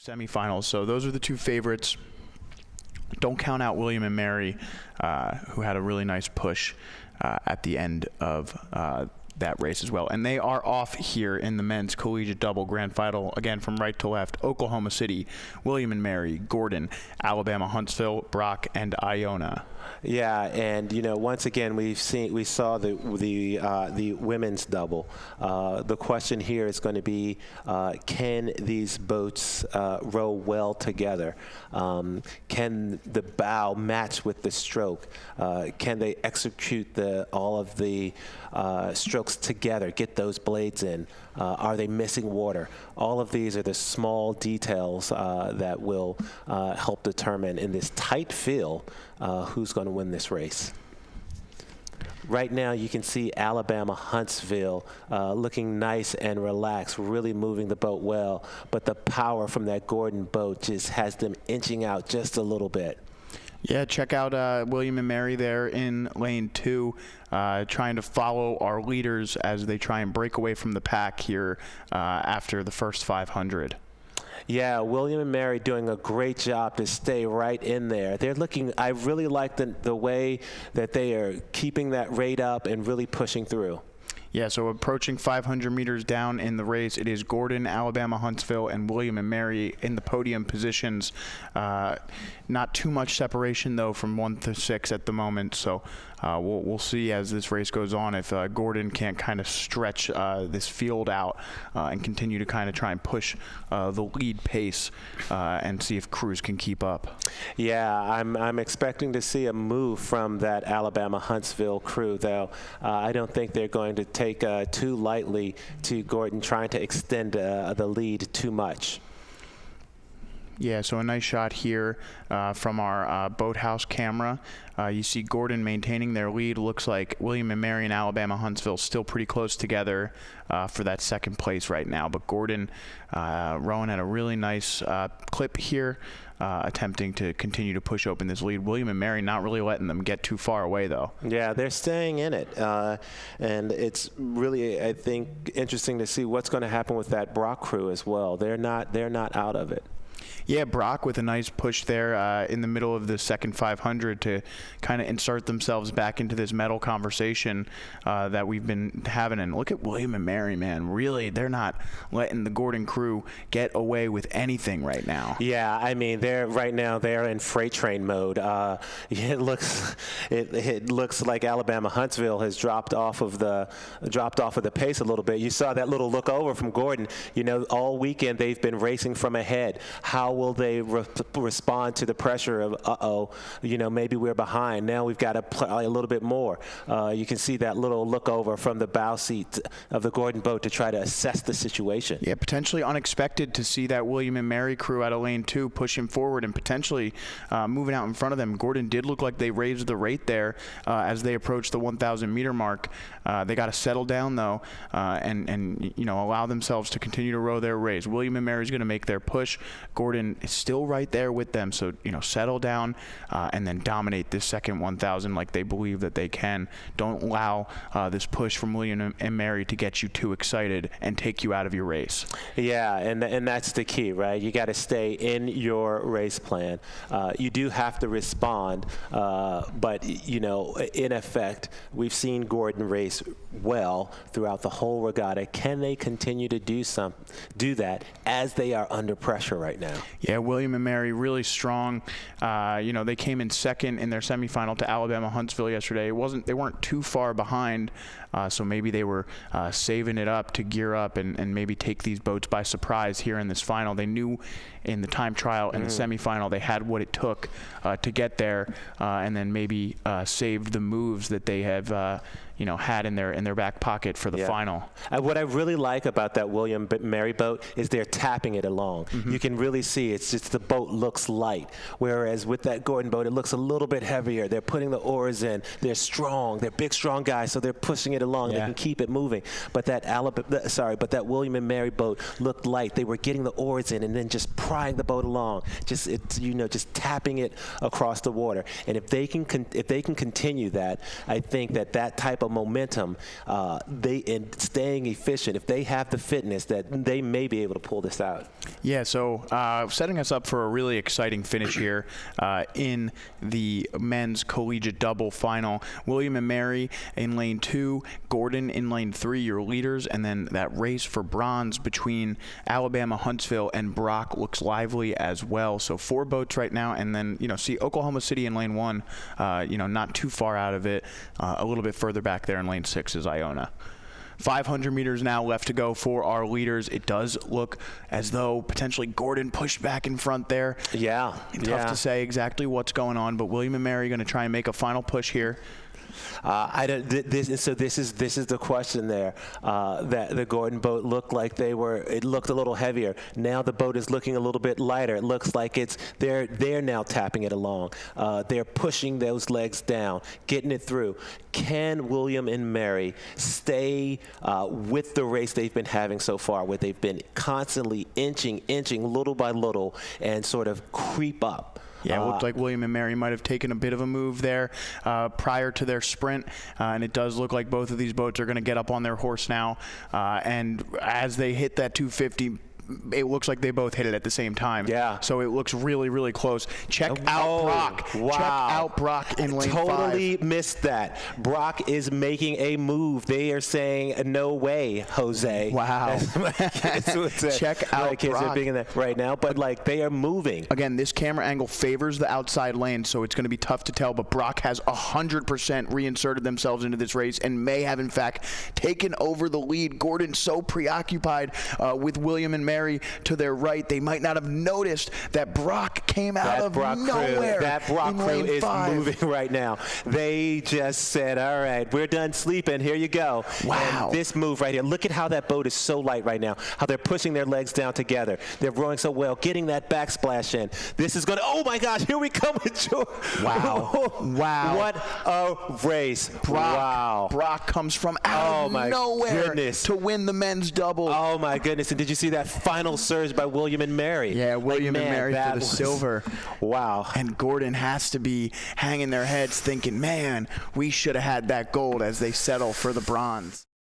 semifinals. So those are the two favorites. Don't count out William and Mary, who had a really nice push at the end of that race as well. And they are off here in the men's collegiate double grand final, again from right to left. Oklahoma City, William and Mary, Gordon, Alabama, Huntsville, Brock, and Iona. Yeah, and once again we saw the women's double. The question here is going to be, can these boats row well together? Can the bow match with the stroke? Can they execute all of the strokes together? Get those blades in. Are they missing water? All of these are the small details that will help determine in this tight field who's going to win this race. Right now you can see Alabama Huntsville looking nice and relaxed, really moving the boat well, but the power from that Gordon boat just has them inching out just a little bit. Yeah, check out William and Mary there in lane 2, trying to follow our leaders as they try and break away from the pack here after the first 500. Yeah, William and Mary doing a great job to stay right in there. They're looking, I really like the way that they are keeping that rate up and really pushing through. Yeah, so approaching 500 meters down in the race, it is Gordon, Alabama, Huntsville, and William and Mary in the podium positions. Not too much separation, though, from 1 to 6 at the moment. So we'll see as this race goes on if Gordon can't kind of stretch this field out and continue to kind of try and push the lead pace and see if Cruz can keep up. Yeah, I'm expecting to see a move from that Alabama-Huntsville crew, though. I don't think they're going to take too lightly to Gordon trying to extend the lead too much. Yeah, so a nice shot here from our boathouse camera. You see Gordon maintaining their lead. Looks like William and Mary and Alabama Huntsville still pretty close together for that second place right now. But Gordon rowing at a really nice clip here, attempting to continue to push open this lead. William and Mary not really letting them get too far away, though. Yeah, they're staying in it. And it's really, I think, interesting to see what's going to happen with that Brock crew as well. They're not out of it. Yeah, Brock with a nice push there in the middle of the second 500 to kind of insert themselves back into this medal conversation that we've been having. And look at William and Mary, man. Really, they're not letting the Gordon crew get away with anything right now. Yeah, I mean, right now they're in freight train mode. It looks like Alabama Huntsville has dropped off of the pace a little bit. You saw that little look over from Gordon. All weekend they've been racing from ahead. How will they respond to the pressure of, maybe we're behind. Now we've got to play a little bit more. You can see that little look over from the bow seat of the Gordon boat to try to assess the situation. Yeah, potentially unexpected to see that William and Mary crew out of lane 2 pushing forward and potentially moving out in front of them. Gordon did look like they raised the rate there as they approached the 1,000 meter mark. They got to settle down, though, and allow themselves to continue to row their race. William and Mary's going to make their push. Gordon is still right there with them, so settle down and then dominate this second 1,000 like they believe that they can. Don't allow this push from William and Mary to get you too excited and take you out of your race. Yeah, and that's the key, right? You got to stay in your race plan. You do have to respond, but in effect, we've seen Gordon race well throughout the whole regatta. Can they continue to do that as they are under pressure right now? Yeah, William and Mary really strong. They came in second in their semifinal to Alabama Huntsville yesterday. They weren't too far behind, so maybe they were saving it up to gear up and maybe take these boats by surprise here in this final. They knew in the time trial and the semifinal they had what it took to get there, and then maybe saved the moves that they have had in their back pocket for the final. What I really like about that William Mary boat is they're tapping it along. You can really see it's just the boat looks light, whereas with that Gordon boat it looks a little bit heavier. They're putting the oars in. They're strong. They're big, strong guys, so they're pushing it along. They can keep it moving. But that William and Mary boat looked light. They were getting the oars in and then just prying the boat along, just tapping it across the water. And if they can continue that, I think that type of of momentum, and staying efficient, if they have the fitness, that they may be able to pull this out. Yeah, so setting us up for a really exciting finish here in the men's collegiate double final. William and Mary in lane 2, Gordon in lane 3, your leaders, and then that race for bronze between Alabama, Huntsville, and Brock looks lively as well. So 4 boats right now, and then, see Oklahoma City in lane 1, not too far out of it. A little bit further back there in lane 6 is Iona. 500 meters now left to go for our leaders. It does look as though potentially Gordon pushed back in front there. Yeah. Tough to say exactly what's going on, but William and Mary are going to try and make a final push here. So this is the question there. That the Gordon boat looked like it looked a little heavier. Now the boat is looking a little bit lighter. It looks like they're now tapping it along. They're pushing those legs down, getting it through. Can William and Mary stay with the race they've been having so far, where they've been constantly inching little by little and sort of creep up? Yeah, it looked like William and Mary might have taken a bit of a move there prior to their sprint, and it does look like both of these boats are going to get up on their horse now, and as they hit that 250, it looks like they both hit it at the same time. Yeah. So it looks really, really close. Check out Brock. Wow. Check out Brock in lane 5. Totally missed that. Brock is making a move. They are saying, no way, Jose. Wow. Check out kids Brock. are being in that right now, but they are moving. Again, this camera angle favors the outside lane, so it's going to be tough to tell, but Brock has 100% reinserted themselves into this race and may have, in fact, taken over the lead. Gordon so preoccupied with William and Mary to their right, they might not have noticed that Brock came out of nowhere. That Brock crew is moving right now. They just said, all right, we're done sleeping. Here you go. Wow. And this move right here, look at how that boat is so light right now, how they're pushing their legs down together. They're rowing so well, getting that backsplash in. This is going to, oh my gosh, here we come with George. Wow. Wow. What a race. Wow. Brock comes from out of nowhere to win the men's double. Oh my goodness. And did you see that final surge by William and Mary? Yeah, William and Mary for the silver. Wow. And Gordon has to be hanging their heads thinking, man, we should have had that gold as they settle for the bronze.